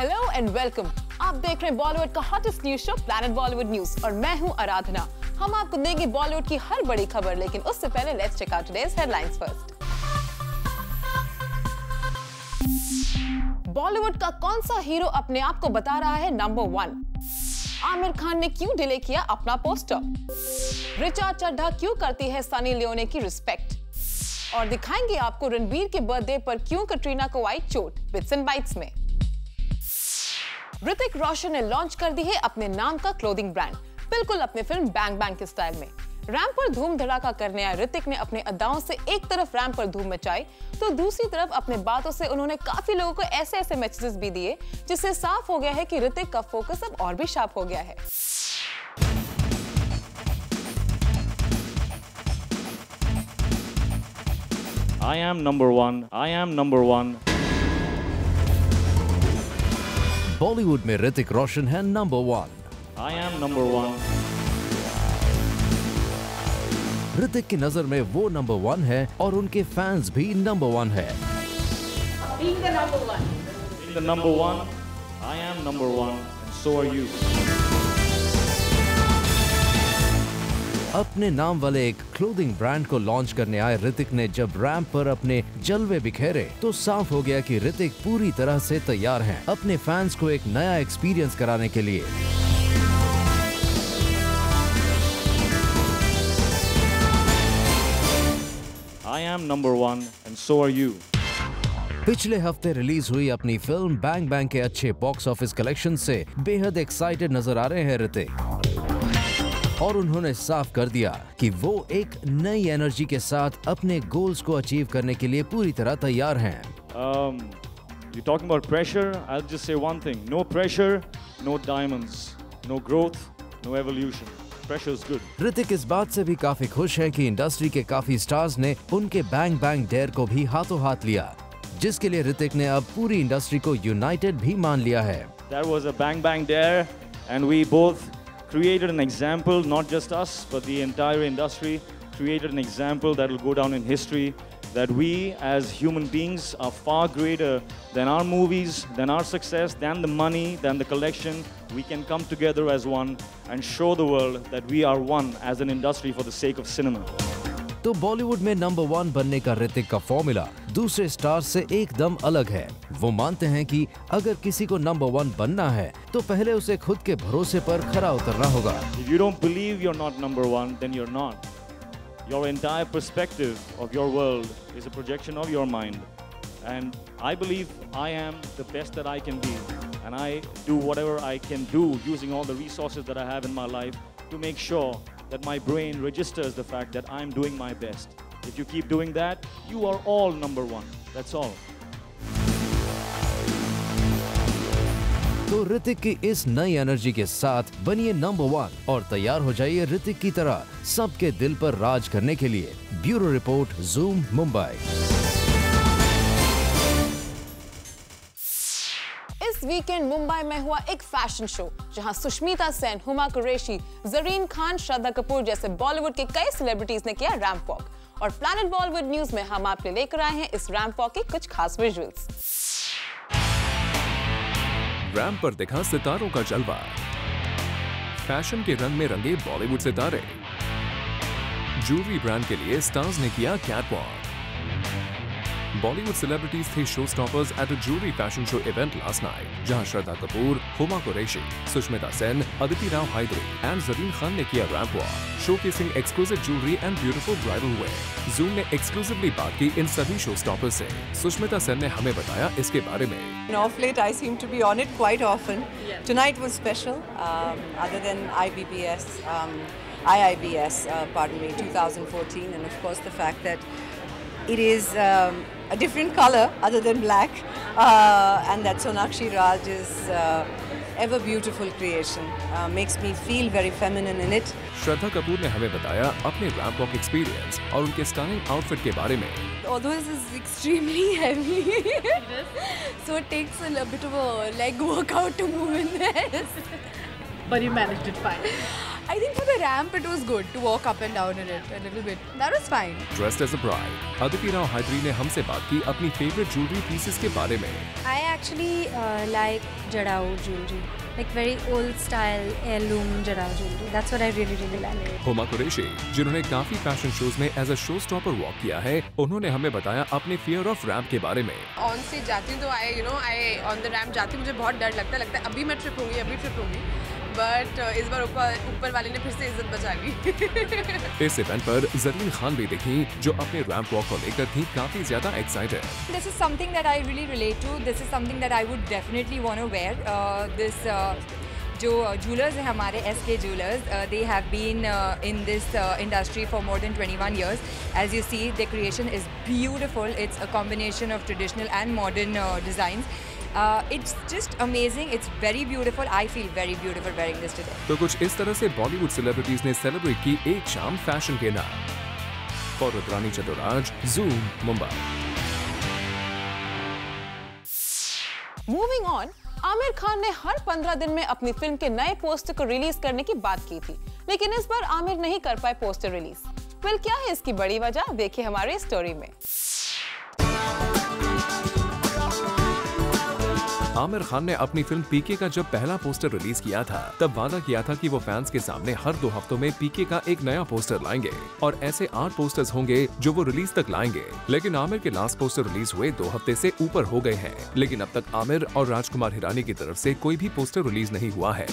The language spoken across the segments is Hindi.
Hello and welcome. आप देख रहे हैं बॉलीवुड का hottest news show planet Bollywood news और मैं हूं आराधना। हम आपको देंगे बॉलीवुड की हर बड़ी खबर, लेकिन उससे पहले let's check out today's headlines first. Bollywood का कौन सा हीरो अपने आप को बता रहा है नंबर 1? आमिर खान ने क्यों डिले किया अपना पोस्टर? रिचा चड्ढा क्यों करती है सनी लियोनी की रिस्पेक्ट? और दिखाएंगे आपको रणबीर के बर्थडे पर क्यों कटरीना को आई चोट, बिट्स एंड बाइट्स में। ऋतिक रोशन ने लॉन्च कर दी है अपने नाम का क्लोथिंग ब्रांड, बिल्कुल अपने फिल्म बैंग बैंग के स्टाइल में। रैंप पर धूम धड़ाका करने आए ऋतिक ने अपने अदाओं से एक तरफ रैंप पर धूम मचाई तो दूसरी तरफ अपने बातों से उन्होंने काफी लोगों को ऐसे मैसेजेस भी दिए जिससे साफ हो गया है कि ऋतिक का फोकस अब और भी शार्प हो गया है। I am number one. I am number one. Bollywood में ऋतिक रोशन है number 1। I am number one. Hrithik की नजर में वो नंबर 1 है और उनके फैंस भी नंबर 1 है। Being the number one, I am number one, and so are you. अपने नाम वाले एक क्लोथिंग ब्रांड को लॉन्च करने आए ऋतिक ने जब रैंप पर अपने जलवे बिखेरे तो साफ हो गया कि ऋतिक पूरी तरह से तैयार हैं अपने फैंस को एक नया एक्सपीरियंस कराने के लिए। I am number one, and so are you. पिछले हफ्ते रिलीज हुई अपनी फिल्म बैंग बैंग के अच्छे बॉक्स ऑफिस कलेक्शन से बेहद एक्साइटेड नजर आ रहे हैं ऋतिक, और उन्होंने साफ कर दिया कि वो एक नई एनर्जी के साथ अपने गोल्स को अचीव करने के लिए पूरी तरह तैयार हैं। You're talking about pressure? I'll just say one thing: no pressure, no diamonds, no growth, no evolution. Pressure is good. Hrithik इस बात से भी काफी खुश है कि इंडस्ट्री के काफी स्टार्स ने उनके बैंग बैंग डेयर को भी हाथों हाथ लिया, जिसके लिए ऋतिक ने अब पूरी इंडस्ट्री को यूनाइटेड भी मान लिया है। That was a bang bang dare, and we both created an example, not just us, but the entire industry created an example that will go down in history, that we as human beings are far greater than our movies, than our success, than the money, than the collection. We can come together as one and show the world that we are one as an industry for the sake of cinema. तो बॉलीवुड में नंबर 1 बनने का ऋतिक का फॉर्मूला दूसरे स्टार से एकदम अलग है। वो मानते हैं कि अगर किसी को नंबर 1 बनना है तो पहले उसे खुद के भरोसे पर खरा उतरना होगा। If you don't believe you're not number one, then you're not. Your entire perspective of your world is a projection of your mind. And I believe I am the best that I can be. And I do whatever I can do using all the resources that I have in my life to make sure that my brain registers the fact that I'm doing my best. If you keep doing that, you are all number 1. That's all. तो ऋतिक की इस नई एनर्जी के साथ बनिए नंबर 1 और तैयार हो जाइए ऋतिक की तरह सबके दिल पर राज करने के लिए। Bureau report, zoom, Mumbai. इस वीकेंड मुंबई में हुआ एक फैशन शो जहां सुष्मिता सेन, हुमा कुरैशी, ज़रीन खान, श्रद्धा कपूर जैसे बॉलीवुड के कई सेलिब्रिटीज ने किया रैंप वॉक। और प्लैनेट बॉलीवुड न्यूज में हम आपके लेकर आए हैं इस रैंप वॉक के कुछ खास विजुअल्स। रैंप पर दिखा सितारों का जलवा, फैशन के रंग में रंगे बॉलीवुड सितारे, ज्वेलरी ब्रांड के लिए स्टार्स ने किया कैटवॉक। बॉलीवुड सेलिब्रिटीज थे show stoppers at a jewellery fashion show event last night, जहां श्रद्धा कपूर, हुमा कुरैशी, सुष्मिता सेन, अदिति राव हैदरी एंड ज़रीन खान ने किया ramp walk, showcasing exclusive jewellery and beautiful bridal where. Zoom ने एक्सक्लूसिवली बात की इन सभी शो स्टॉपर्स से। सुष्मिता सेन ने हमें बताया इसके बारे में। Off late, I seem to be on it quite often. Tonight was special, other than IBBS, IIBS, pardon me, 2014, and of course the fact that it is a different color other than black, and that Sonakshi Raj's ever beautiful creation makes me feel very feminine in it. Shraddha Kapoor ने हमें बताया अपने रैंप वॉक एक्सपीरियंस और उनके स्टाइलिंग आउटफिट के बारे में। Although this is extremely heavy, so it takes a bit of a leg workout to move in this. But you managed it fine. I think for the ramp it was good to walk up and down in it a little bit. That was fine. Dressed as a bride, Aditi Rao Hydari ने हमसे बात की अपनी favorite jewelry pieces के बारे में। I actually like Jadao jewelry, like very old style heirloom Jadao jewelry. That's what I really like. Huma Qureshi, जिन्होंने काफी फैशन शोज में as a show stopper walk किया है, उन्होंने हमें बताया अपने फियर ऑफ रैम्प के बारे में। ऑन से जाती हूँ तो आई ऑन द रैम्प जाती हूँ, मुझे बहुत डर लगता है अभी मैं ट्रिप होंगी, बट इस बार ऊपर वाले ने फिर से इज्जत बचा ली। इस इवेंट पर जरीन खान भी दिखी, जो अपने रैम्प वॉक को लेकर थी काफी ज्यादा excited. This is something that I really relate to. This is something that I would definitely want to wear. जो jewelers हैं हमारे SK Jewelers, they have been in this industry for more than 21 years. As you see, their creation is beautiful. It's a combination of traditional and modern designs. It's just amazing. It's very beautiful. I feel very beautiful wearing this today. तो कुछ इस तरह से बॉलीवुड सेलिब्रिटीज ने सेलिब्रेट की एक शाम फैशन के नाम। और Rudrani Chattoraj, Zoom, Mumbai. Moving on, Aamir Khan ने हर 15 दिन में अपनी फिल्म के नए पोस्टर को रिलीज करने की बात की थी, लेकिन इस बार आमिर नहीं कर पाए पोस्टर रिलीज। वेल, क्या है इसकी बड़ी वजह, देखिए हमारे स्टोरी में। आमिर खान ने अपनी फिल्म पीके का जब पहला पोस्टर रिलीज किया था, तब वादा किया था कि वो फैंस के सामने हर 2 हफ्तों में पीके का एक नया पोस्टर लाएंगे और ऐसे 8 पोस्टर्स होंगे जो वो रिलीज तक लाएंगे। लेकिन आमिर के लास्ट पोस्टर रिलीज हुए 2 हफ्ते से ऊपर हो गए हैं, लेकिन अब तक आमिर और राजकुमार हिरानी की तरफ से कोई भी पोस्टर रिलीज नहीं हुआ है।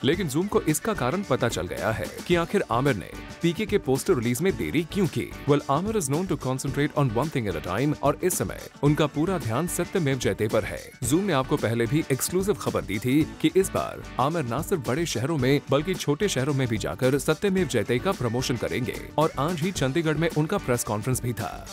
लेकिन जूम को इसका कारण पता चल गया है कि आखिर आमिर ने पीके के पोस्टर रिलीज में देरी क्यों की। Well, Aamir is known to concentrate on one thing at a time और इस समय उनका पूरा ध्यान सत्यमेव जयते पर है। जूम ने आपको पहले भी एक्सक्लूसिव खबर दी थी कि इस बार आमिर न सिर्फ बड़े शहरों में बल्कि छोटे शहरों में भी जाकर सत्यमेव जयते का प्रमोशन करेंगे और आज ही चंडीगढ़ में उनका प्रेस कॉन्फ्रेंस भी था।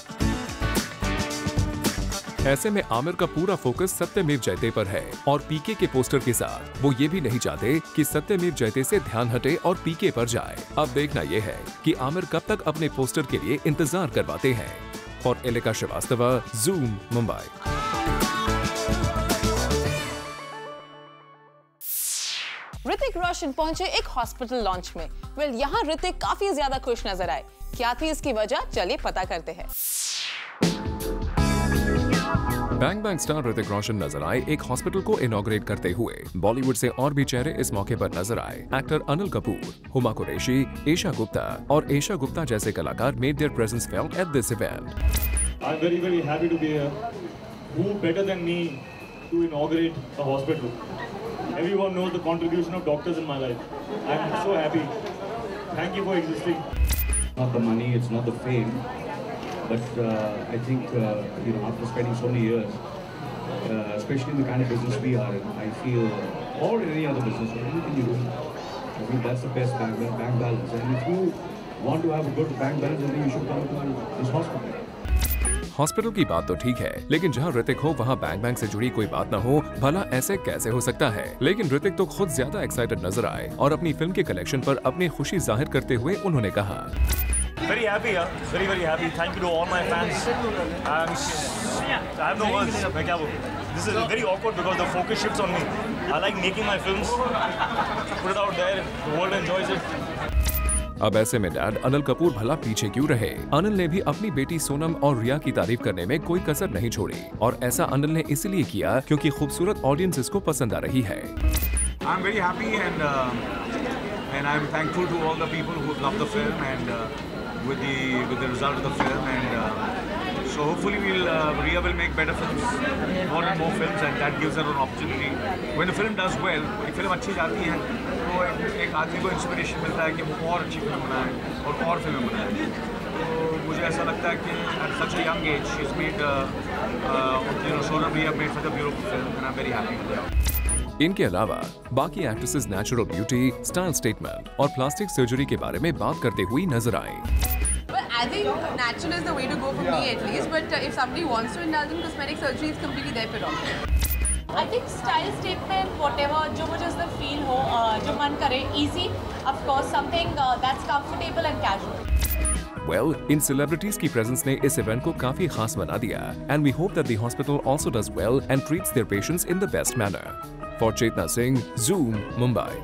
ऐसे में आमिर का पूरा फोकस सत्यमेव जयते पर है और पीके के पोस्टर के साथ वो ये भी नहीं चाहते कि सत्यमेव जयते से ध्यान हटे और पीके पर जाए। अब देखना ये है कि आमिर कब तक अपने पोस्टर के लिए इंतजार करवाते हैं। और एलिका श्रीवास्तव, Zoom, मुंबई। ऋतिक रोशन पहुंचे एक हॉस्पिटल लॉन्च में। वेल, यहाँ ऋतिक काफी ज्यादा खुश नजर आए। क्या थी इसकी वजह, चलिए पता करते हैं। Bang bang star Hrithik Roshan नजर आए एक हॉस्पिटल को इनॉग्रेट करते हुए। बॉलीवुड से और भी चेहरे इस मौके पर नजर आए। एक्टर अनिल कपूर, हुमा कुरैशी, ईशा गुप्ता और ईशा गुप्ता जैसे कलाकार made their presence felt at this event. I'm very happy to be here. Who better than me to inaugurate a hospital? Everyone knows the contribution of doctors in my life. I'm so happy. Thank you for existing. Not the money, it's not the fame. But I think, after spending so many years, especially in the kind of business we are in, I feel, or any other business, or anything you do, I think that's the best bank balance. And if you want to have a good bank balance, then you should come to this hospital. Hospital की बात तो ठीक है, लेकिन जहां ऋतिक हो वहां बैंग बैंग से जुड़ी कोई बात न हो, भला ऐसे कैसे हो सकता है। लेकिन ऋतिक तो खुद ज्यादा एक्साइटेड नजर आए और अपनी फिल्म के कलेक्शन पर अपनी खुशी जाहिर करते हुए उन्होंने कहा, Very happy, very happy. Thank you to all my fans. I have no words. मैं क्या बोलूं? This is very awkward because the focus shifts on me. I like making my films, put it out there, the world enjoys it. अब ऐसे में डैड अनिल कपूर भला पीछे क्यों रहे। अनिल ने भी अपनी बेटी सोनम और रिया की तारीफ करने में कोई कसर नहीं छोड़ी और ऐसा अनिल ने इसलिए किया क्योंकि खूबसूरत ऑडियंस इसको पसंद आ रही है। I'm very happy and I'm thankful to all the people who love the film and with the result of the film and so hopefully Riya will make better films, more and more films, and that gives her an opportunity. When the film does well, एक फिल्म अच्छी जाती है तो एक आदमी को इंस्पिरेशन मिलता है कि वो और अच्छी फिल्म बनाए और फिल्म बनाए। तो मुझे ऐसा लगता है कि at such a young age she's made Sonam Riya made such a beautiful film and I'm very happy with that. इनके अलावा बाकी actresses natural beauty, style statement और प्लास्टिक सर्जरी के बारे में बात करते हुई नजर आए। Well, I think natural is the way to go for me at least, but if somebody wants to indulge in cosmetic surgery, it's completely their prerogative. I think style statement, whatever, जो मुझे उसमें feel हो, जो मन करे, easy, of course, something that's comfortable and casual. Well, in celebrities की प्रेजेंस ने इस इवेंट को काफी खास बना दिया and we hope that the hospital also does well and treats their patients in the best manner. For Chetna Singh, Zoom, Mumbai.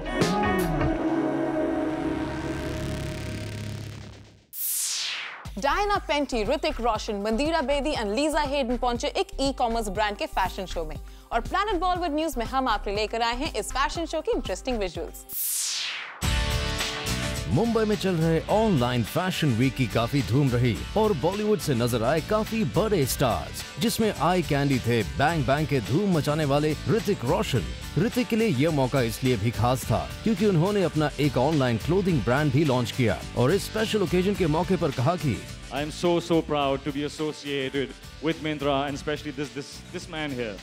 Diana Penty, Hrithik Roshan, Mandira Bedi and Lisa Haydon पहुंचे एक ई-कॉमर्स ब्रांड के फैशन शो में, और प्लैनेट बॉलीवुड न्यूज में हम आपके लेकर आए हैं इस फैशन शो की इंटरेस्टिंग विजुअल्स। मुंबई में चल रहे ऑनलाइन फैशन वीक की काफी धूम रही और बॉलीवुड से नजर आए काफी बड़े स्टार्स, जिसमें आई कैंडी थे बैंग बैंग के धूम मचाने वाले ऋतिक रोशन। ऋतिक के लिए यह मौका इसलिए भी खास था क्योंकि उन्होंने अपना एक ऑनलाइन क्लोथिंग ब्रांड भी लॉन्च किया और इस स्पेशल ओकेजन के मौके पर कहा कि I am so proud to be associated with Myntra, and especially this man here.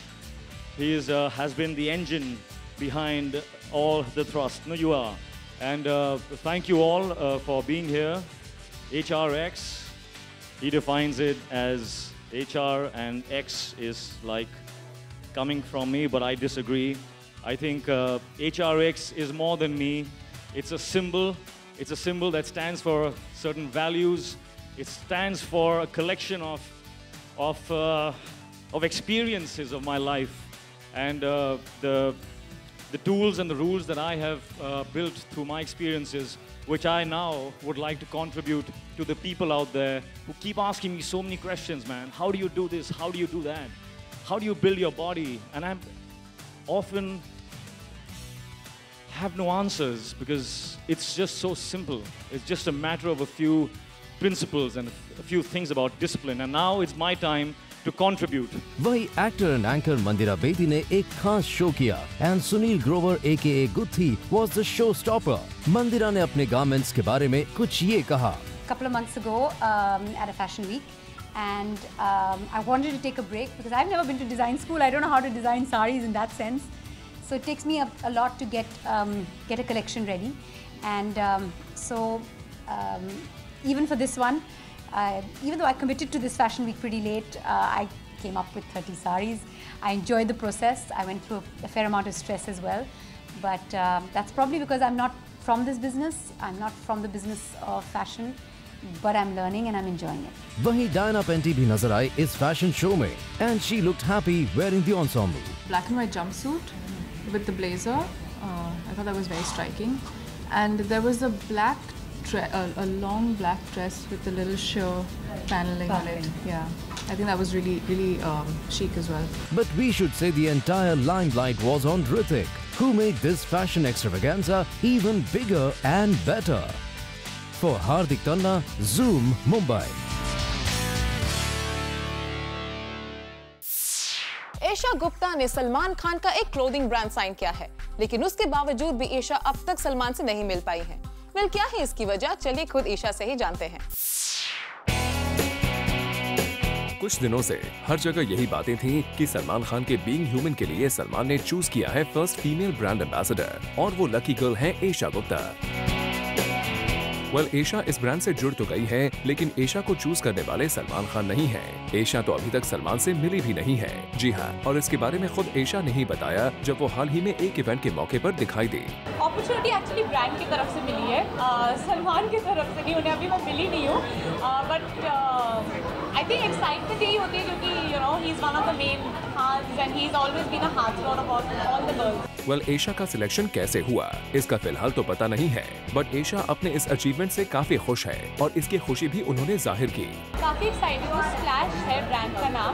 He has been the engine behind all the thrust. No, you are. And thank you all for being here. HRX, he defines it as HR and X is like coming from me, but I disagree. I think HRX is more than me. It's a symbol. It's a symbol that stands for certain values. It stands for a collection of experiences of my life, and the tools and the rules that I have built through my experiences, which I now would like to contribute to the people out there who keep asking me so many questions, man. How do you do this? How do you do that? How do you build your body? And I'm often have no answers because it's just so simple. It's just a matter of a few principles and a few things about discipline. And now it's my time to contribute. वही एक्टर एंड एंकर मंदिरा बेदी ने एक खास शो किया एंड सुनील ग्रोवर AKA गुत्थी was the show stopper. मंदिरा ने अपने गारमेंट्स के बारे में कुछ ये कहा. Couple of months ago at a fashion week, and I wanted to take a break because I've never been to design school. I don't know how to design saris in that sense. So it takes me a lot to get a collection ready, and even for this one, even though I committed to this fashion week pretty late, I came up with 30 saris. I enjoyed the process. I went through a fair amount of stress as well, but that's probably because I'm not from this business. I'm not from the business of fashion, but I'm learning and I'm enjoying it. वहीं डायना पेंटी भी नजर आई इस फैशन शो में, and she looked happy wearing the ensemble. Black and white jumpsuit with the blazer. I thought that was very striking, and there was a a long black dress with a little sheer paneling on it. Yeah, I think that was really chic as well. But we should say the entire limelight was on Hrithik, who made this fashion extravaganza even bigger and better. For Hardik Tanna, Zoom, Mumbai. Esha Gupta ने सलमान खान का एक क्लोथिंग ब्रांड साइन किया है, लेकिन उसके बावजूद भी ईशा अब तक सलमान से नहीं मिल पाई है। वेल, क्या है इसकी वजह? चलिए खुद ईशा से ही जानते हैं। कुछ दिनों से हर जगह यही बातें थीं कि सलमान खान के बीइंग ह्यूमन के लिए सलमान ने चूज किया है फर्स्ट फीमेल ब्रांड एम्बेसडर, और वो लकी गर्ल है ईशा गुप्ता। वेल, ईशा इस ब्रांड से जुड़ तो गई है, लेकिन ईशा को चूज करने वाले सलमान खान नहीं है। ईशा तो अभी तक सलमान से मिली भी नहीं है। जी हाँ, और इसके बारे में खुद ईशा ने ही बताया जब वो हाल ही में एक इवेंट के मौके पर दिखाई दी। अपॉर्चुनिटी एक्चुअली ब्रांड की तरफ से मिली है, सलमान की तरफ से नहीं, उन्हें अभी मैं मिली नहीं हूँ, बट आई थिंक एक्साइटमेंट यही होती है क्योंकि you know he is one of the main hearts and he is always been a heartthrob about all the girls. Well, Esha का सिलेक्शन कैसे हुआ इसका फिलहाल तो पता नहीं है, बट ईशा अपने इस अचीवमेंट से काफी खुश है और इसकी खुशी भी उन्होंने जाहिर की। काफी एक्साइटिंग। स्प्लैश है ब्रांड का नाम,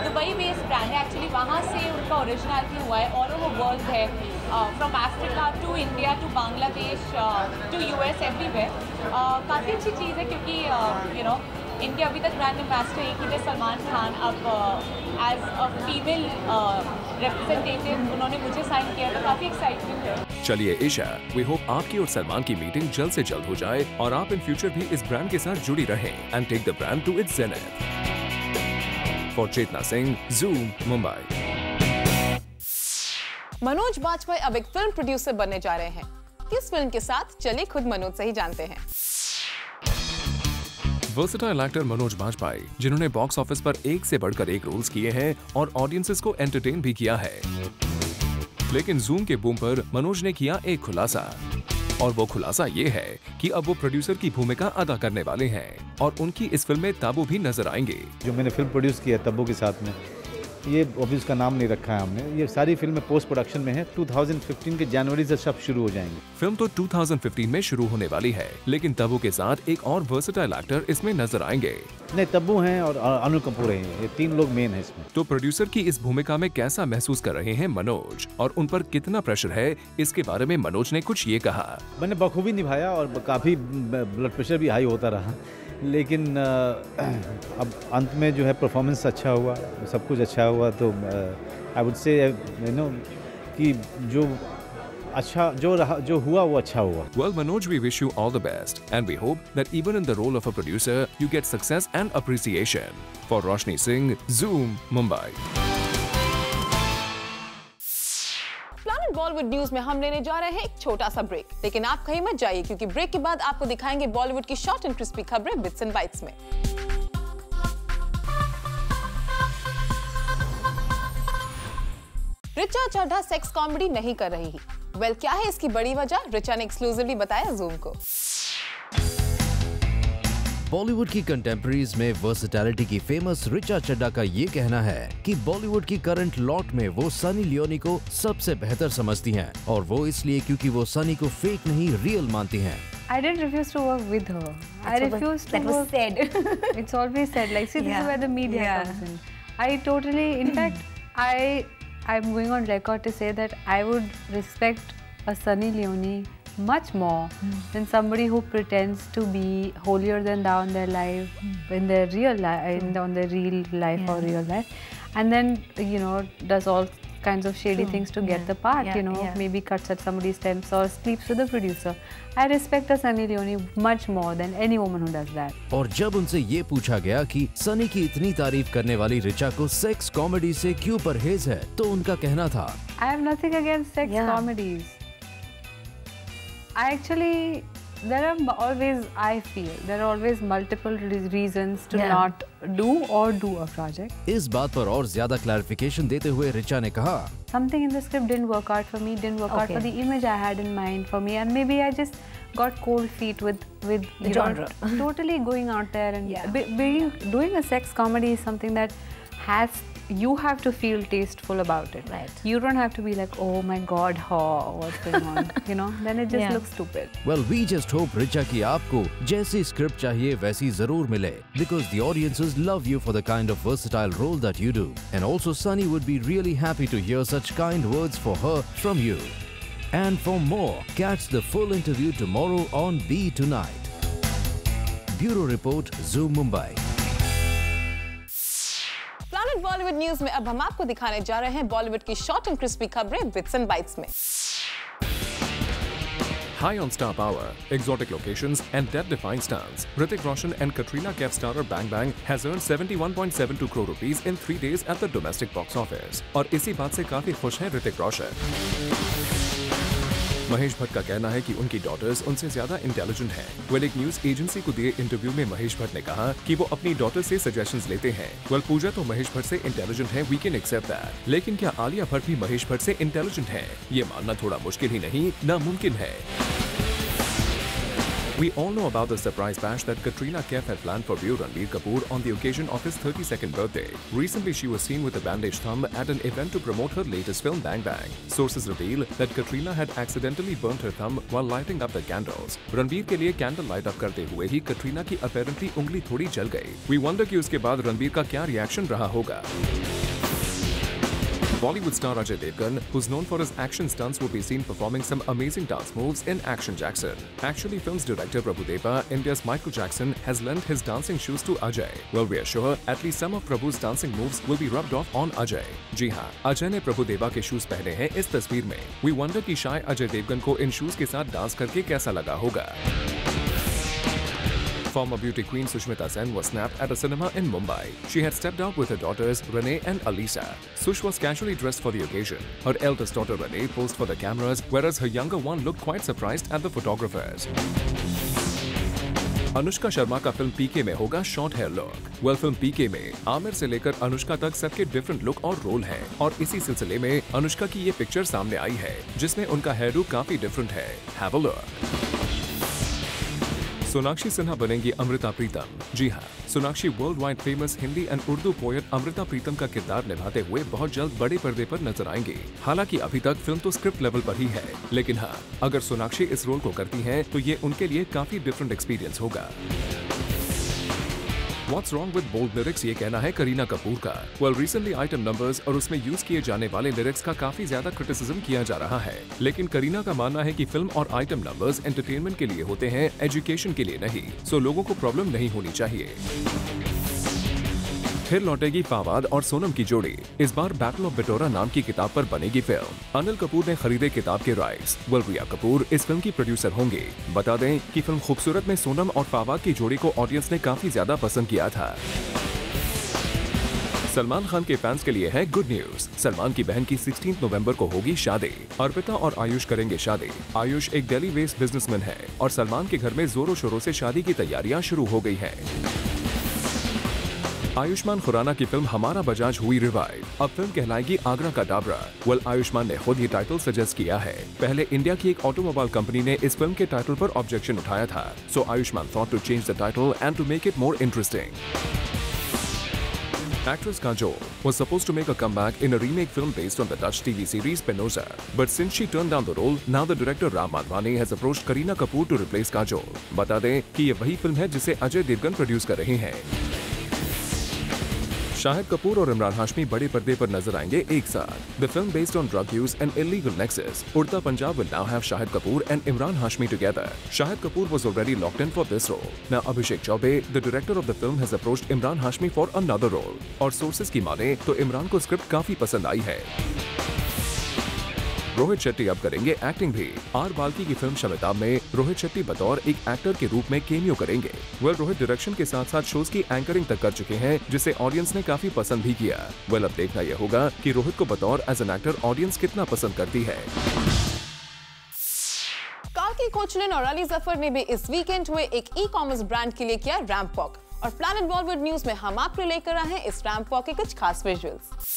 दुबई बेस्ड ब्रांड है एक्चुअली, वहाँ से उनका ओरिजिनलिटी हुआ है, ऑल ओवर वर्ल्ड है, from Africa to India to Bangladesh to US everywhere. काफ़ी अच्छी चीज़ है क्योंकि यू नो इनके अभी तक ब्रांड एम्बेसडर एक ही थे सलमान खान, अब एज अ फीमेल रिप्रेजेंटेटिव उन्होंने मुझे साइन किया, तो काफ़ी एक्साइटमेंट है। चलिए ईशा, वी होप आपकी और सलमान की मीटिंग जल्द से जल्द हो जाए और आप इन फ्यूचर भी इस ब्रांड के साथ जुड़ी रहें and take the brand to its zenith. For Chetna Singh, Zoom, Mumbai. Manoj Bajpayee अब एक फिल्म प्रोड्यूसर बनने जा रहे हैं। किस फिल्म के साथ? चलिए खुद मनोज से ही जानते हैं। वर्सेटाइल एक्टर मनोज बाजपेयी, जिन्होंने बॉक्स ऑफिस पर एक से बढ़कर एक रोल्स किए हैं और ऑडियंसेस को एंटरटेन भी किया है, लेकिन जूम के बूम पर मनोज ने किया एक खुलासा, और वो खुलासा ये है कि अब वो प्रोड्यूसर की भूमिका अदा करने वाले हैं और उनकी इस फिल्म में ताबू भी नजर आएंगे। जो मैंने फिल्म प्रोड्यूस किया तब्बू के साथ में, ये ऑब्वियस का नाम नहीं रखा है हमने। ये सारी फिल्में पोस्ट प्रोडक्शन में है। 2015 के जनवरी से सब शुरू हो जाएंगे। फिल्म तो 2015 में शुरू होने वाली है, लेकिन तब्बू के साथ एक और वर्सेटाइल एक्टर इसमें नजर आएंगे। नहीं, तब्बू हैं और अनु कपूर हैं, ये 3 लोग मेन हैं इसमें। तो प्रोड्यूसर की इस भूमिका में कैसा महसूस कर रहे हैं मनोज, और उन पर कितना प्रेशर है, इसके बारे में मनोज ने कुछ ये कहा। मैंने बखूबी निभाया और काफ़ी ब्लड प्रेशर भी हाई होता रहा, लेकिन अब अंत में जो है परफॉर्मेंस अच्छा हुआ, सब कुछ अच्छा हुआ, तो I would say you no कि जो हुआ वो अच्छा हुआ। Well, Manoj, we wish you all the best, and we hope that even in the role of a producer, you get success and appreciation. For Roshni Singh, Zoom, Mumbai. Planet Bollywood news में हम लेने जा रहे हैं एक छोटा सा ब्रेक, लेकिन आप कहीं मत जाइए क्योंकि ब्रेक के बाद आपको दिखाएंगे बॉलीवुड की शॉर्ट एंड क्रिस्पी खबरें बिट्स एंड बाइट्स में। रिचा चड्ढा सेक्स कॉमेडी नहीं कर रही है। वेल, क्या है इसकी बड़ी वजह? रिचा ने एक्सक्लूसिवली बताया जूम को। बॉलीवुड की कंटेम्पररीज में वर्सेटैलिटी की फेमस रिचा चड्ढा का ये कहना है कि बॉलीवुड की करंट लॉट में वो सनी लियोनी को सबसे बेहतर समझती हैं, और वो इसलिए क्योंकि वो सनी को फेक नहीं रियल मानती हैं। I didn't refuse to work with her. I refused to work. That was said. It's always said. Like, see, this is where the media comes in. I totally, in fact, I'm going on record to say that I would respect a Sunny Leone much more than somebody who pretends to be holier than thou in their life, in their real life, on their real life or real life, and then does all kinds of shady things to get the part. Maybe cuts at somebody's temps or sleeps with the producer. I respect a Sunny Leone much more than any woman who does that. और जब उनसे ये पूछा गया कि सनी की इतनी तारीफ करने वाली रिचा को सेक्स कॉमेडी से क्यों परहेज है, तो उनका कहना था, I have nothing against sex comedies. There are always multiple reasons to not do or do a project. इस बात पर और ज्यादा क्लैरिफिकेशन देते हुए रिचा ने कहा, Something in the script didn't work out for me, didn't work out for the image I had in mind for me, and maybe I just got cold feet with the genre. Totally going out there and doing a sex comedy is something that you have to feel tasteful about it. Right. You don't have to be like, oh my God, what's going on? Then it just looks stupid. Well, we just hope Richa की आपको जैसी स्क्रिप्ट चाहिए वैसी जरूर मिले, because the audiences love you for the kind of versatile role that you do, and also Sunny would be really happy to hear such kind words for her from you. And for more, catch the full interview tomorrow on B Tonight. Bureau Report, Zoom, Mumbai. Planet Bollywood news में अब हम आपको दिखाने जा रहे हैं बॉलीवुड की शॉर्ट एंड क्रिस्पी खबरें बिट्स एंड बाइट्स में। High on star power, exotic locations, and death-defying stunts, Hrithik Roshan and Katrina Kaif starrer Bang Bang has earned 71.72 crore rupees in 3 days at the domestic box office. और इसी बात से काफी खुश हैं ऋतिक रोशन। महेश भट्ट का कहना है कि उनकी डॉटर्स उनसे ज्यादा इंटेलिजेंट हैं। वेल, एक न्यूज एजेंसी को दिए इंटरव्यू में महेश भट्ट ने कहा कि वो अपनी डॉटर से सजेशंस लेते हैं। वेल, पूजा तो महेश भट्ट से इंटेलिजेंट है, वी कैन एक्सेप्ट दैट, लेकिन क्या आलिया भट्ट भी महेश भट्ट से इंटेलिजेंट है? ये मानना थोड़ा मुश्किल ही नहीं, नामुमकिन है। We all know about the surprise bash that Katrina Kaif had planned for viewer Ranbir Kapoor on the occasion of his 32nd birthday. Recently, she was seen with a bandaged thumb at an event to promote her latest film, Bang Bang. Sources reveal that Katrina had accidentally burnt her thumb while lighting up the candles. Ranbir के लिए कैंडल लाइट अप करते हुए ही Katrina की apparently उंगली थोड़ी जल गई। We wonder कि उसके बाद रणबीर का क्या रिएक्शन रहा होगा। Bollywood star Ajay Devgan, who's known for his action stunts, will be seen performing some amazing dance moves in Action Jackson. Actually, film's director Prabhu Deva, India's Michael Jackson, has lent his dancing shoes to Ajay. Well, we are sure at least some of Prabhu's dancing moves will be rubbed off on Ajay. जी हाँ, अजय ने प्रभु देवा के शूज पहने हैं इस तस्वीर में। We wonder कि शायद अजय देवगन को इन शूज के साथ डांस करके कैसा लगा होगा। Former beauty queen Sushmita Sen was snapped at a cinema in Mumbai. She had stepped out with her daughters Renee and Alisa. Sush was casually dressed for the occasion. Her eldest daughter Renee posed for the cameras, whereas her younger one looked quite surprised at the photographers. Anushka Sharma का फिल्म पीके में होगा short hair look. Well, film PK में आमिर से लेकर अनुष्का तक सबके डिफरेंट लुक और रोल हैं, और इसी सिलसिले में अनुष्का की ये पिक्चर सामने आई है जिसमें उनका हेयर लुक काफी डिफरेंट है। Have a look. Sonakshi Sinha बनेंगी अमृता प्रीतम। जी हाँ, Sonakshi world wide famous Hindi and Urdu poet Amrita Pritam का किरदार निभाते हुए बहुत जल्द बड़े पर्दे पर नजर आएंगे। हालांकि अभी तक फिल्म तो स्क्रिप्ट लेवल पर ही है, लेकिन हाँ, अगर सोनाक्षी इस रोल को करती हैं तो ये उनके लिए काफी डिफरेंट एक्सपीरियंस होगा। What's wrong with bold lyrics, ये कहना है करीना कपूर का। Well, recently आइटम नंबर्स और उसमें यूज किए जाने वाले लिरिक्स का काफी ज्यादा क्रिटिसिज्म किया जा रहा है, लेकिन करीना का मानना है कि फिल्म और आइटम नंबर्स एंटरटेनमेंट के लिए होते हैं, एजुकेशन के लिए नहीं, सो लोगों को प्रॉब्लम नहीं होनी चाहिए। फिर लौटेगी फवाद और सोनम की जोड़ी। इस बार बैटल ऑफ बिटोरा नाम की किताब पर बनेगी फिल्म। अनिल कपूर ने खरीदे किताब के राइट्स। रिया कपूर इस फिल्म की प्रोड्यूसर होंगी। बता दें कि फिल्म खूबसूरत में सोनम और फवाद की जोड़ी को ऑडियंस ने काफी ज्यादा पसंद किया था। सलमान खान के फैंस के लिए है गुड न्यूज। सलमान की बहन की 16 नवंबर को होगी शादी। अर्पिता और आयुष करेंगे शादी। आयुष एक दिल्ली बेस्ड बिजनेसमैन है और सलमान के घर में जोरों शोरों से शादी की तैयारियां शुरू हो गई हैं। आयुष्मान खुराना की फिल्म हमारा बजाज हुई रिवाइव। अब फिल्म कहलाएगी आगरा का डाबरा। आयुष्मान ने खुद ये टाइटल सजेस्ट किया है। पहले इंडिया की एक ऑटोमोबाइल कंपनी ने इस फिल्म के टाइटल पर ऑब्जेक्शन उठाया था, so Ayushmann thought to change the title and to make it more interesting. Actress Kajol was supposed to make a comeback in a remake film based on the Dutch TV series Spinoza, but since she turned down the role, now the director Ram Madhwani has approached Kareena Kapoor to replace Kajol. बता दें कि ये वही फिल्म है जिसे अजय देवगन प्रोड्यूस कर रहे हैं। शाहिद कपूर और इमरान हाशमी बड़े पर्दे पर नजर आएंगे एक साथ। The film based on drug use and illegal nexus, Udta Punjab will now have Shahid Kapoor and Imran Hashmi together. Shahid Kapoor was already locked in for this role. Now Abhishek Chaubey, the director of the film, has approached Imran Hashmi for another role. और sources की माने तो इमरान को स्क्रिप्ट काफी पसंद आई है। रोहित शेट्टी अब करेंगे एक्टिंग भी। आर बाल्की की फिल्म शमिताब में रोहित शेट्टी बतौर एक एक्टर के रूप में केमियो करेंगे। रोहित डायरेक्शन के साथ साथ शोज की एंकरिंग तक कर चुके हैं, जिसे ऑडियंस ने काफी पसंद भी किया। अब देखना यह होगा कि रोहित को बतौर एज एन एक्टर ऑडियंस कितना पसंद करती है। काल्की कोचलिन और अली जफर ने भी इस वीकेंड हुए एक ई-कॉमर्स ब्रांड के लिए किया रैंप वॉक, और प्लैनेट बॉलीवुड न्यूज में हम आपके लेकर आए हैं इस रैंप वॉक के कुछ खास विजुअल्स।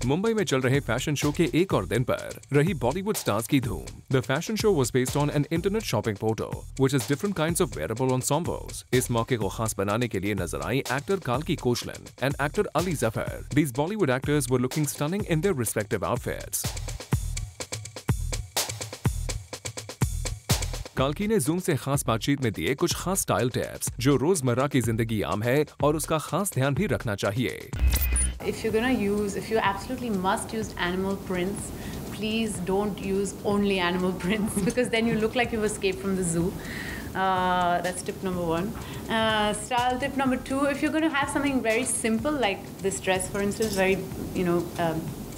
मुंबई में चल रहे फैशन शो के एक और दिन पर रही बॉलीवुड स्टार्स की धूम। The fashion show was based on an internet shopping portal which is different kinds of wearable ensembles. इस मौके को खास बनाने के लिए नजर आई एक्टर काल्की Koechlin and actor Ali Zafar. These Bollywood actors were looking stunning in their respective outfits. काल्की ने जूम से खास बातचीत में दिए कुछ खास स्टाइल टिप्स जो रोजमर्रा की जिंदगी आम है और उसका खास ध्यान भी रखना चाहिए। If you absolutely must use animal prints, please don't use only animal prints because then you look like you've escaped from the zoo. That's tip number 1. Style tip number 2, if you're going to have something very simple like this dress, for instance, very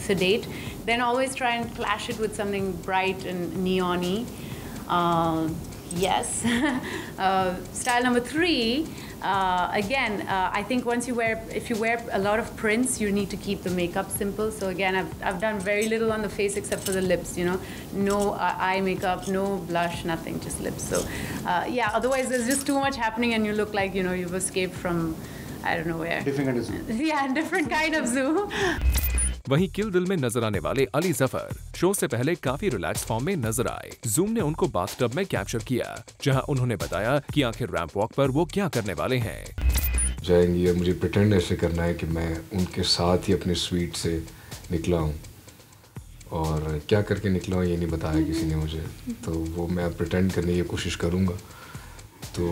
sedate, then always try and clash it with something bright and neon-y. Yes. Style number 3, again, I think if you wear a lot of prints, you need to keep the makeup simple. So again, I've done very little on the face except for the lips, no eye makeup, no blush, nothing, just lips. So yeah, otherwise there's just too much happening and you look like, you've escaped from, I don't know where. Different kind of zoo. Yeah, different kind of zoo. वहीं किल दिल में नजर आने वाले अली जफर शो से पहले काफी रिलैक्स फॉर्म में नजर आए। जूम ने उनको बाथटब में कैप्चर किया, जहां उन्होंने बताया कि आखिर रैंप वॉक पर वो क्या करने वाले हैं। जाएंगी और मुझे प्रिटेंड ऐसे करना है कि मैं उनके साथ ही अपने स्वीट से निकला हूँ, और क्या करके निकला हूँ ये नहीं बताया किसी ने मुझे, तो वो मैं प्रिटेंड करने की कोशिश करूँगा। तो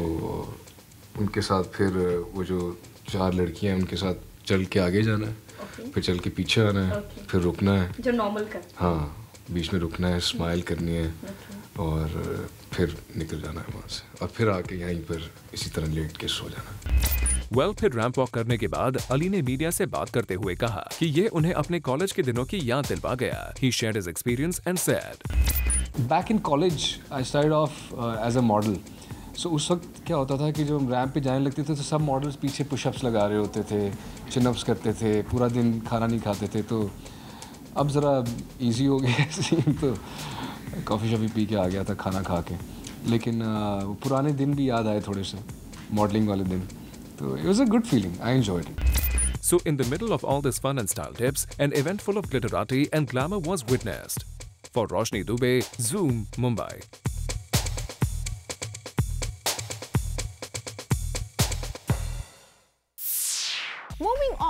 उनके साथ फिर वो जो 4 लड़कियाँ हैं उनके साथ चल के आगे जाना है, फिर चल के पीछे आना है, फिर रुकना है, जो नॉर्मल कर, हाँ, बीच में रुकना है, स्माइल करनी है, और फिर निकल जाना है वहाँ से, और फिर आके यहीं पर इसी तरह लेट के सो जाना। फिर रैंप वॉक करने के बाद अली ने मीडिया से बात करते हुए कहा कि ये उन्हें अपने कॉलेज के दिनों की याद दिलवा गया। He shared his experience and said, Back in college, I started off as a model. सो उस वक्त क्या होता था कि जब हम रैंप पे जाने लगते थे तो सब मॉडल्स पीछे पुशअप्स लगा रहे होते थे, चिनअप्स करते थे, पूरा दिन खाना नहीं खाते थे। तो अब ज़रा इजी हो गया सीन, तो कॉफ़ी शॉफ़ी पी के आ गया था खाना खा के, लेकिन पुराने दिन भी याद आए थोड़े से, मॉडलिंग वाले दिन। तो it was a good feeling, I enjoyed it. So in the middle of all this fun and style tips, an event full of glitterati and glamour was witnessed. For Roshni Dubey, Zoom, Mumbai.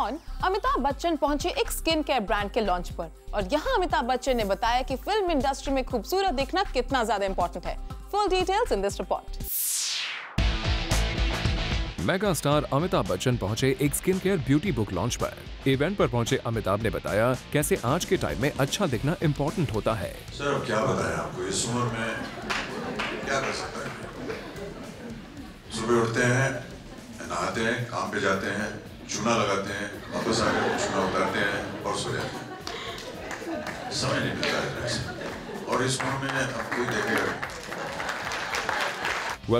On, Amitabh Bachchan पहुंचे एक स्किन केयर ब्रांड के लॉन्च पर और यहाँ अमिताभ बच्चन ने बताया कि फिल्म इंडस्ट्री में खूबसूरत दिखना कितना ज्यादा इंपॉर्टेंट है। Full details in this report. Mega star Amitabh Bachchan पहुंचे एक skin care beauty book launch पर। इवेंट पर पहुंचे अमिताभ ने बताया कैसे आज के टाइम में अच्छा दिखना इम्पोर्टेंट होता है। सर अब क्या बताएं आपको, इस उम्र में क्या कर सकता है। सुबह उठते हैं, नहाते हैं, काम पे जाते हैं, चूना लगाते हैं, वापस आकर चूना उतारते हैं और सो जाते हैं। समय नहीं मिलता है ऐसे, और इस उम्र में अब कोई देखेगा।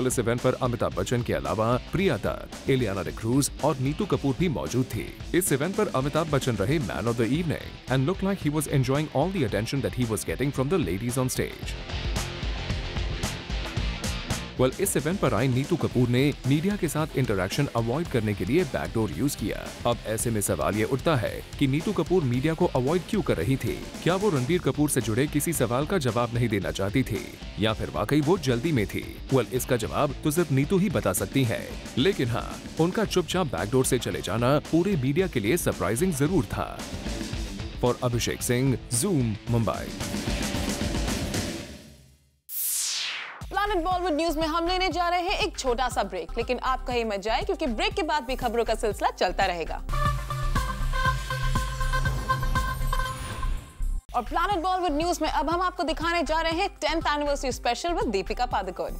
इस इवेंट पर अमिताभ बच्चन के अलावा प्रिया दत्त, इलियाना डिक्रूज और नीतू कपूर भी मौजूद थी। इस इवेंट पर अमिताभ बच्चन रहे man of the evening and look like he was enjoying all the attention that he was getting from the ladies on stage. इस इवेंट पर आई नीतू कपूर ने मीडिया के साथ इंटरैक्शन अवॉइड करने के लिए बैकडोर यूज किया। अब ऐसे में सवाल ये उठता है कि नीतू कपूर मीडिया को अवॉइड क्यों कर रही थी? क्या वो रणबीर कपूर से जुड़े किसी सवाल का जवाब नहीं देना चाहती थी या फिर वाकई वो जल्दी में थी? इसका जवाब तो सिर्फ नीतू ही बता सकती है, लेकिन हाँ, उनका चुपचाप बैकडोर से चले जाना पूरे मीडिया के लिए सरप्राइजिंग जरूर था। For Abhishek Singh, zoom, Mumbai. Planet Bollywood news में हम लेने जा रहे हैं एक छोटा सा ब्रेक, लेकिन आप कहीं मत जाए क्योंकि ब्रेक के बाद भी खबरों का सिलसिला चलता रहेगा। और प्लैनेट बॉलीवुड न्यूज में अब हम आपको दिखाने जा रहे हैं 10th anniversary special with Deepika Padukone.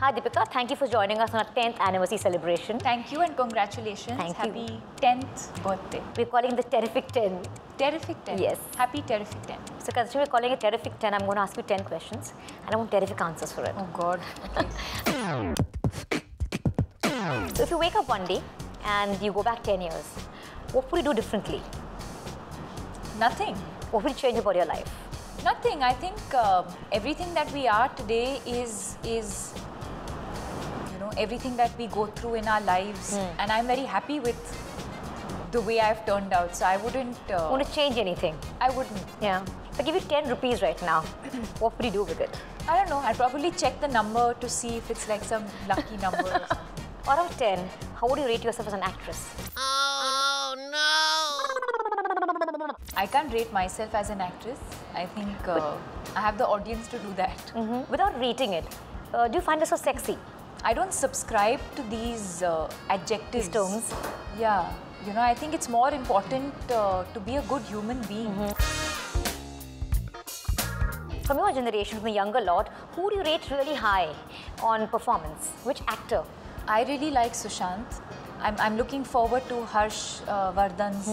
Hi Deepika, thank you for joining us on our 10th anniversary celebration. Thank you and congratulations. Thank Happy you. 10th birthday. We're calling the Terrific 10. Terrific 10? Yes. Happy Terrific 10. So considering we're calling it Terrific 10, I'm going to ask you 10 questions and I want terrific answers for it. Oh God. Okay. So if you wake up one day and you go back 10 years, what would you do differently? Nothing. What would you change about your life? Nothing. I think everything that we are today is everything that we go through in our lives, and I'm very happy with the way I've turned out. So I wouldn't want to change anything. I wouldn't. Yeah. If I give you 10 rupees right now, what would you do with it? I don't know. I'd probably check the number to see if it's like some lucky number or something. Out of 10, how would you rate yourself as an actress? Oh no! I can't rate myself as an actress. I think I have the audience to do that. Without rating it, do you find yourself sexy? I don't subscribe to these adjectives. These terms? Yeah. You know, I think it's more important to be a good human being. From your generation, from the younger lot, who do you rate really high on performance? Which actor? I really like Sushant. I'm looking forward to Harsh Vardhan's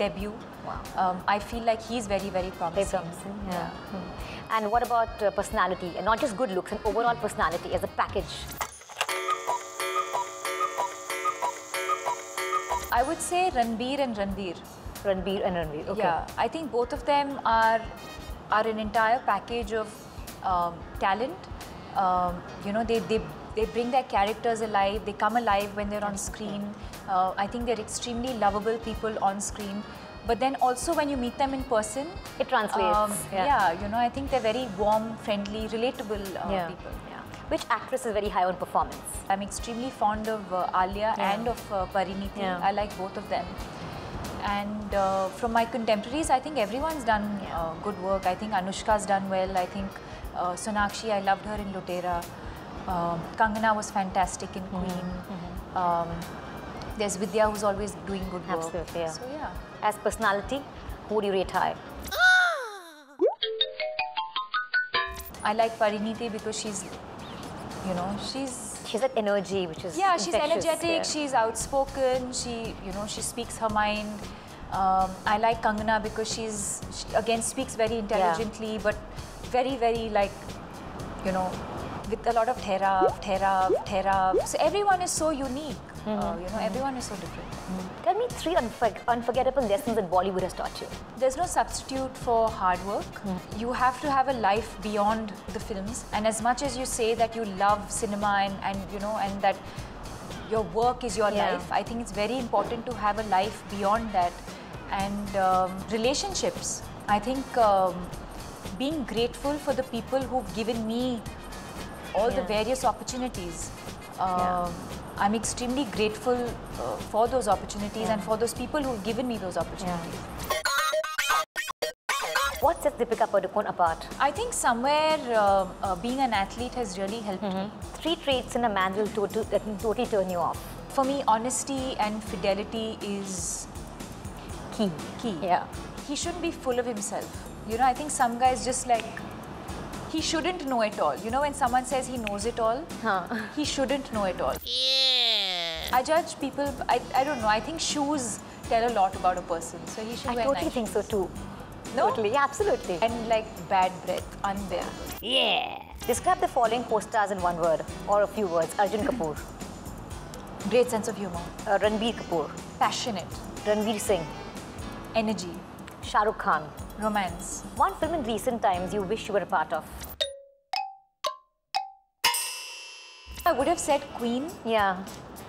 debut. Wow. I feel like he's very, very promising. Very promising, yeah. And what about personality, and not just good looks, and overall personality as a package? I would say Ranbir and Ranveer. Ranbir and Ranveer, okay. Yeah, I think both of them are an entire package of talent. You know, they bring their characters alive. They come alive when they're on screen. I think they're extremely lovable people on screen. But then also when you meet them in person, it translates. Yeah, you know, I think they're very warm, friendly, relatable people. Yeah. Which actress is very high on performance? I'm extremely fond of Alia and of Parineeti. I like both of them. And from my contemporaries, I think everyone's done good work. I think Anushka's done well. I think Sonakshi, I loved her in Lutera. Kangana was fantastic in Queen. There's Vidya who's always doing good work. Absolutely, yeah. So yeah. As personality, who do you rate high? I like Parineeti because she's, you know, she's that energy which is she's energetic. She's outspoken. She speaks her mind. I like Kangana because she again speaks very intelligently, but very, very like, you know, with a lot of therav. So everyone is so unique. You know, everyone is so different. Tell me 3 unforgettable lessons that Bollywood has taught you. There's no substitute for hard work. You have to have a life beyond the films. And as much as you say that you love cinema and you know, and that your work is your life, I think it's very important to have a life beyond that. And relationships. I think being grateful for the people who've given me all the various opportunities. I'm extremely grateful for those opportunities and for those people who've given me those opportunities. What sets Deepika Padukone apart? I think somewhere being an athlete has really helped me. 3 traits in a man that will totally turn you off. For me, honesty and fidelity is key. Yeah. He shouldn't be full of himself. You know, I think some guys just like, he shouldn't know it all. You know, when someone says he knows it all, he shouldn't know it all. Yeah. I judge people, I don't know, I think shoes tell a lot about a person. So he should wear totally nice think so too. No? Totally, absolutely. And like bad breath, unbearable. Yeah. Describe the following co-stars in one word or a few words. Arjun Kapoor. Great sense of humor. Ranbir Kapoor. Passionate. Ranveer Singh. Energy. Shah Rukh Khan. Romance. One film in recent times you wish you were a part of. I would have said Queen. Yeah.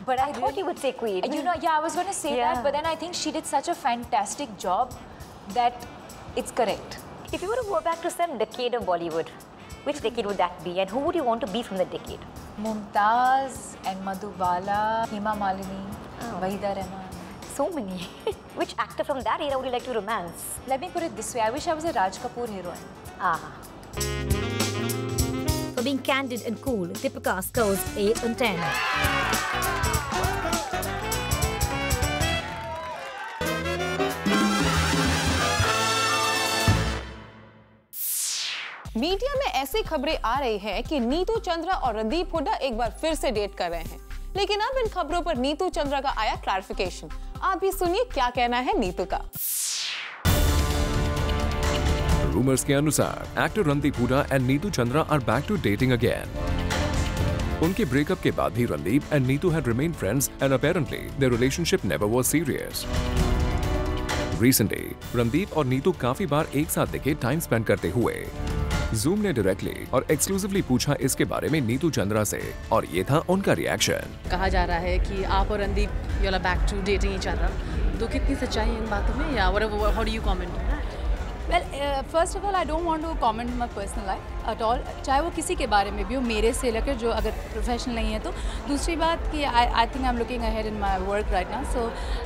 But I thought you would say Queen. You know, yeah, I was going to say that, but then I think she did such a fantastic job that it's correct. If you were to go back to some decade of Bollywood, which decade would that be, and who would you want to be from that decade? Mumtaz and Madhubala, Hema Malini, Wahida Rehman. So many. Which actor from that era would you like to romance? Let me put it this way, I wish I was a Raj Kapoor heroine. For being candid and cool, Deepika scores 8 on 10. Media में ऐसी खबरें आ रही हैं कि नीतू चंद्रा और रणदीप हुड्डा एक बार फिर से डेट कर रहे हैं, लेकिन अब इन खबरों पर नीतू चंद्रा का आया क्लैरिफिकेशन। आप भी सुनिए क्या कहना है नीतू का। रूमर्स के अनुसार actor Randeep Hooda and Neetu Chandra are back to dating again. उनके ब्रेकअप के बाद भी Randeep and Neetu had remained friends and apparently their relationship never was serious. Recently Randeep और नीतू काफी बार एक साथ दिखे टाइम स्पेंड करते हुए। Zoom ने डायरेक्टली और एक्सक्लूसिवली पूछा इसके बारे में नीतू चंद्रा से, और ये था उनका रिएक्शन। कहा जा रहा है कि आप और Randeep you are back to dating each other, तो कितनी सच्चाई है इन बातों में, या how do you comment? Well, first of all, I don't want to comment my personal life at all. चाहे वो किसी के बारे में भी हो, मेरे से लेकर जो अगर प्रोफेशनल नहीं है तो। दूसरी बात कि I think I'm looking ahead in my work right now, so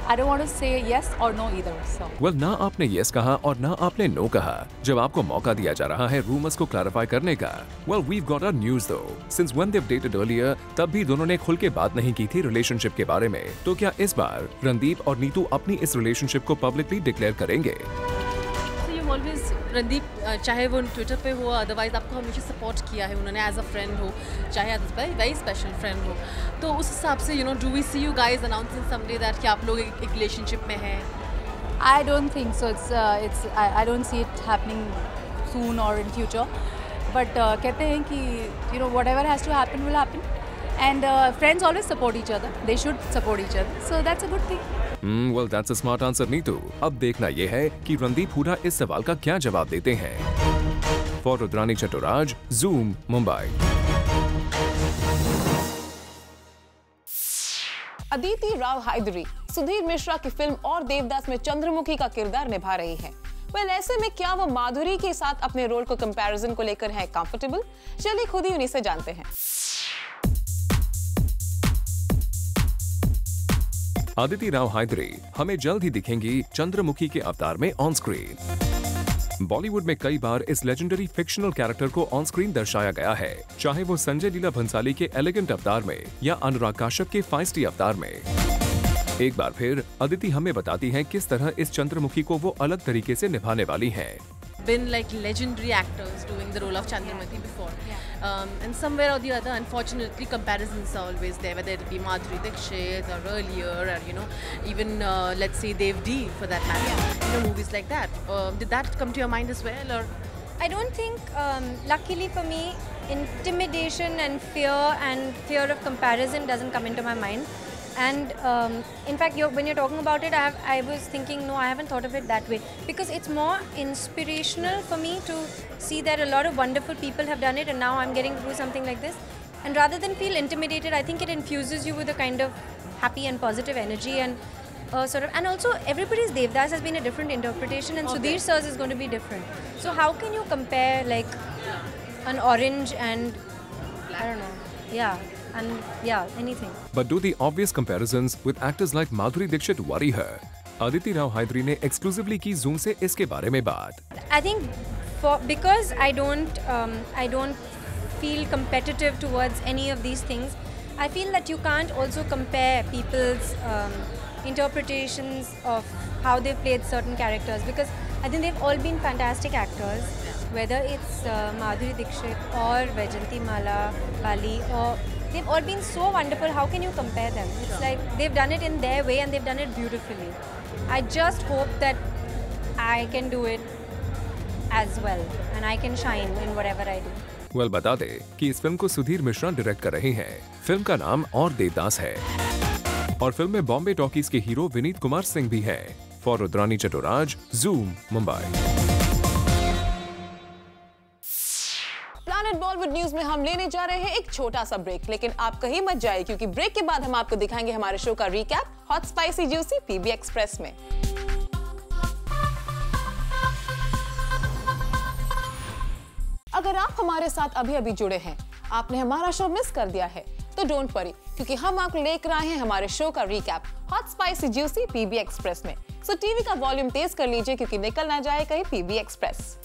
I don't want to say yes or no either. So. Well, ना आपने yes कहा और ना आपने no कहा। जब आपको मौका दिया जा रहा है रूमर्स को क्लैरिफाई करने का। Well, we've got our news though. Since when they've dated earlier, तब भी दोनों ने खुल के बात नहीं की थी रिलेशनशिप के बारे में। तो क्या इस बार रणदीप और नीतू अपनी इस रिलेशनशिप को पब्लिकली डिक्लेयर करेंगे? ऑलवेज रणदीप चाहे वो ट्विटर पे हो, अदरवाइज आपको हमेशा सपोर्ट किया है उन्होंने एज अ फ्रेंड हो, चाहे as a very special friend हो, तो उस हिसाब से you know do we see you guys announcing someday that कि आप लोग एक रिलेशनशिप में हैं? I don't think so. I don't see it happening soon or in future. But कहते हैं कि you know whatever has to happen will happen, and friends always support each other. They should support each other. So that's a good thing. Well, that's a smart answer, Neetu. अब देखना ये है कि रणदीप हुड्डा इस सवाल का क्या जवाब देते हैं। For Rudrani Chattoraj, Zoom, Mumbai. अदिति राव हैदरी सुधीर मिश्रा की फिल्म और देवदास में चंद्रमुखी का किरदार निभा रही है। वेल, ऐसे में क्या वो माधुरी के साथ अपने रोल को कंपैरिजन को लेकर है कंफर्टेबल? चलिए खुद ही उन्हीं से जानते हैं। अदिति राव हैदरी हमें जल्द ही दिखेंगी चंद्रमुखी के अवतार में ऑन स्क्रीन। बॉलीवुड में कई बार इस लेजेंडरी फिक्शनल कैरेक्टर को ऑन स्क्रीन दर्शाया गया है, चाहे वो संजय लीला भंसाली के एलिगेंट अवतार में या अनुराग काश्यप के फाइस्टी अवतार में। एक बार फिर अदिति हमें बताती हैं किस तरह इस चंद्रमुखी को वो अलग तरीके से निभाने वाली हैं। Been like legendary actors doing the role of Chandramukhi before, and somewhere or the other, unfortunately, comparisons are always there, whether it be Madhuri Dixit or earlier, or you know, even let's say Dev D for that matter. You know, movies like that. Did that come to your mind as well, or? I don't think, luckily for me, intimidation and fear of comparison doesn't come into my mind. And in fact, when you're talking about it, I was thinking, no, I haven't thought of it that way, because it's more inspirational for me to see that a lot of wonderful people have done it, and now I'm getting to do something like this. And rather than feel intimidated, I think it infuses you with a kind of happy and positive energy, and sort of, and also everybody's Devdas has been a different interpretation, and Sudhir Sir's is going to be different. So how can you compare like an orange and I don't know, yeah. and yeah, anything. But do the obvious comparisons with actors like Madhuri Dixit worry her? Aditi Rao Hydari ने exclusively की Zoom से इसके बारे में बात. I think because I don't feel competitive towards any of these things, I feel that you can't also compare people's interpretations of how they've played certain characters, because I think they've all been fantastic actors, whether it's Madhuri Dixit or Vaijayanti Mala, or they've all been so wonderful. How can you compare them? It's like they've done it in their way and they've done it beautifully. I just hope that I can do it as well and I can shine in whatever I do. Well, बता दे कि इस फिल्म को सुधीर मिश्रा डायरेक्ट कर रहे हैं. फिल्म का नाम और देवदास है और फिल्म में बॉम्बे टॉकीज के हीरो विनीत कुमार सिंह भी हैं. For Rudrani Chattoraj, zoom, Mumbai. Planet Bollywood news में हम लेने जा रहे हैं एक छोटा सा ब्रेक, लेकिन आप कहीं मत जाइए क्योंकि ब्रेक के बाद हम आपको दिखाएंगे हमारे शो का recap hot spicy juicy PB express में. अगर आप हमारे साथ अभी जुड़े हैं, आपने हमारा शो मिस कर दिया है, तो डोंट वरी क्योंकि हम आपको लेकर आए हैं हमारे शो का recap hot spicy juicy PB express में. सो टीवी का वॉल्यूम तेज कर लीजिए क्योंकि निकल ना जाए कहीं PB Express.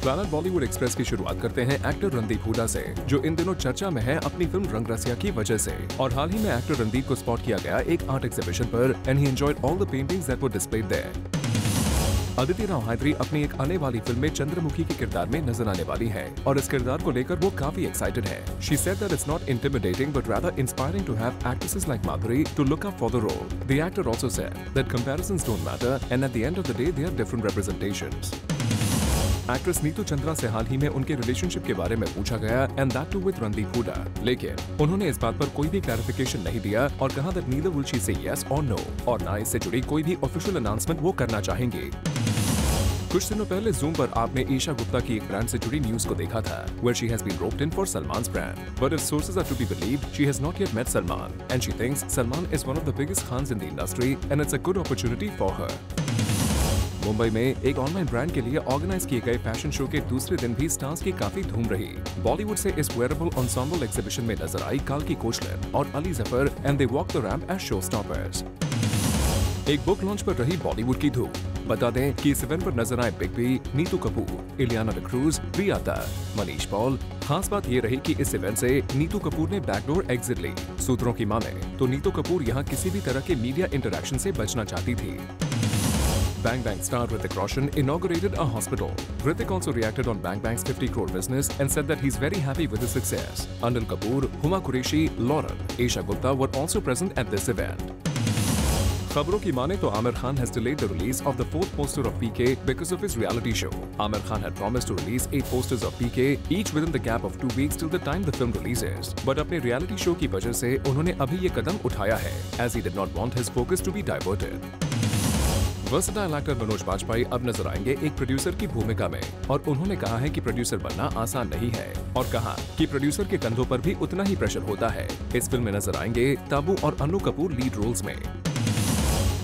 Planet Bollywood Express की शुरुआत करते हैं एक्टर रणदीप हुडा से, जो इन दिनों चर्चा में है अपनी फिल्म रंग रसिया की वजह से. और हाल ही में एक्टर रणदीप को स्पॉट किया गया एक आर्ट एग्जीबिशन पर and he enjoyed all the paintings that were displayed there. Aditi Rao Hydari अपनी एक आने वाली फिल्म में चंद्रमुखी के किरदार में नजर आने वाली है और इस किरदार को लेकर वो काफी एक्साइटेड है. She said that it's not intimidating but rather inspiring to have actresses like Madhuri to look up for the role. The actor also said that comparisons don't matter and at the end of the day they are different representations. Actress Neetu Chandra से हाल ही में उनके रिलेशनशिप के बारे में पूछा गया and that too with Randeep Hooda, लेकिन उन्होंने इस बात पर कोई भी क्लैरिफिकेशन नहीं दिया और कहा दैट नीदर विल शी से यस और नो और ना इससे जुड़ी कोई भी ऑफिशियल अनाउंसमेंट वो करना चाहेंगे. कुछ दिनों पहले जूम पर आपने ईशा गुप्ता की एक ब्रांड से जुड़ी न्यूज को देखा था where she has been roped in for Salman's brand. But if sources are to be believed, she has not yet met Salman and she thinks Salman is one of the biggest khans in the industry and it's a good opportunity for her. Mumbai में एक ऑनलाइन ब्रांड के लिए ऑर्गेनाइज किए गए फैशन शो के दूसरे दिन भी स्टार्स की काफी धूम रही. बॉलीवुड से इस वेयरेबल एंसेम्बल एग्जीबिशन में नजर आई काल्की कोचलिन और Ali Zafar and they walk the ramp as show stoppers. एक बुक लॉन्च पर रही बॉलीवुड की धूम. बता दें कि इस इवेंट पर नजर आए बिग बी, नीतू कपूर, इलियाना डिक्रूज, प्रिया दत्त, मनीष पॉल. खास बात ये रही कि इस इवेंट से नीतू कपूर ने बैकडोर एग्जिट ली. सूत्रों की माने तो नीतू कपूर यहाँ किसी भी तरह के मीडिया इंटरैक्शन से बचना चाहती थी. Bang Bang star Hrithik Roshan inaugurated a hospital. Hrithik also reacted on Bang Bang's 50 crore business and said that he's very happy with the success. Anil Kapoor, Huma Qureshi, Lauren, Isha Gupta were also present at this event. खबरों की माने तो Aamir Khan has delayed the release of the 4th poster of PK because of his reality show. Amir Khan had promised to release 8 posters of PK, each within the gap of 2 weeks till the time the film releases. But अपने reality show की वजह से उन्होंने अभी ये कदम उठाया है, as he did not want his focus to be diverted. Versatile actor Manoj Bajpayee अब नजर आएंगे एक प्रोड्यूसर की भूमिका में और उन्होंने कहा है कि प्रोड्यूसर बनना आसान नहीं है और कहा कि प्रोड्यूसर के कंधों पर भी उतना ही प्रेशर होता है. इस फिल्म में नजर आएंगे ताबू और अन्नू कपूर लीड रोल्स में.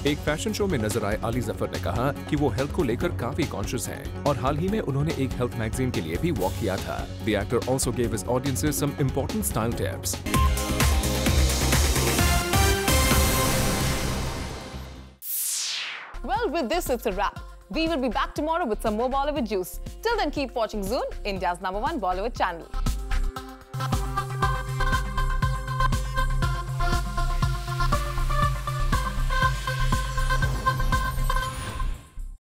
एक फैशन शो में नजर आए अली जफर ने कहा कि वो हेल्थ को लेकर काफी कॉन्शियस हैं और हाल ही में उन्होंने एक हेल्थ मैगजीन के लिए भी वॉक किया था. The actor also gave his audiences some important style tips. Well, with this, it's a wrap. We will be back tomorrow with some more Bollywood juice. Till then, keep watching Zoom, India's #1 Bollywood channel.